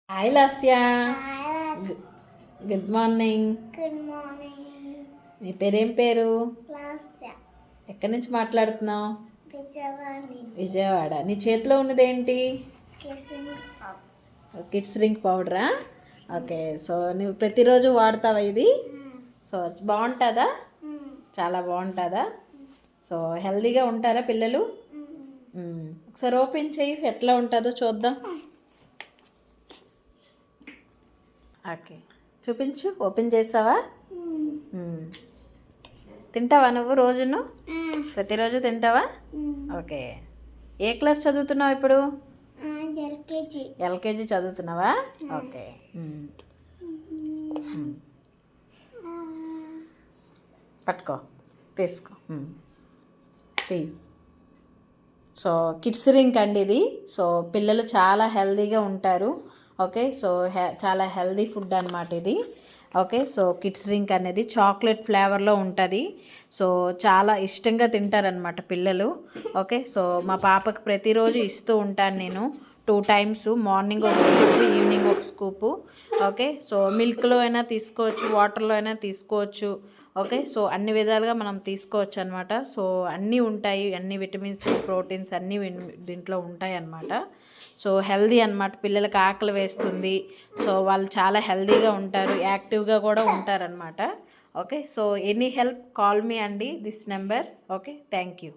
Hi Lasya. Alice. Good morning. Good morning. నీ పేరేం పేరు? Lasya. ఎక్కడి నుంచి మాట్లాడుతున్నావు? Vijayawada. విజయవాడ. నీ చేతిలో ఉన్నది ఏంటి? Kissing up. కిడ్స్ రింక్ పౌడరా? ఓకే. సో నువ్వు ప్రతిరోజు వాడతావా ఇది? సో బాగుంటుందా? చాలా బాగుంటుందా? సో హెల్తీగా ఉంటారా పిల్లలు? ఒకసారి ఓపెన్ చేయి, ఎట్లా ఉంటుందో చూద్దాం. ఓకే, చూపించు. ఓపెన్ చేసావా? తింటావా నువ్వు రోజును? ప్రతిరోజు తింటావా? ఓకే. ఏ క్లాస్ చదువుతున్నావు ఇప్పుడు? LKG. ఎల్కేజీ చదువుతున్నావా? ఓకే. పట్టుకో, తీసుకో, తీ. సో కిడ్స్ రింక్ అండి ఇది. సో పిల్లలు చాలా హెల్తీగా ఉంటారు. ఓకే. సో చాలా హెల్తీ ఫుడ్ అనమాట ఇది. ఓకే. సో కిడ్స్ రింక్ అనేది చాక్లెట్ ఫ్లేవర్లో ఉంటుంది. సో చాలా ఇష్టంగా తింటారనమాట పిల్లలు. ఓకే. సో మా పాపకు ప్రతిరోజు ఇస్తూ ఉంటాను నేను 2 times, మార్నింగ్ ఒక స్కూపు, ఈవినింగ్ ఒక స్కూపు. ఓకే. సో మిల్క్లో అయినా తీసుకోవచ్చు, వాటర్లో అయినా తీసుకోవచ్చు. ఓకే. సో అన్ని విధాలుగా మనం తీసుకోవచ్చు అనమాట. సో అన్నీ ఉంటాయి, అన్ని విటమిన్స్, ప్రోటీన్స్ అన్నీ దీంట్లో ఉంటాయి అన్నమాట. సో హెల్దీ అనమాట. పిల్లలకి ఆకలి వేస్తుంది. సో వాళ్ళు చాలా హెల్దీగా ఉంటారు, యాక్టివ్గా కూడా ఉంటారనమాట. Okay. So any help call me అండి, this number. Okay. Thank you.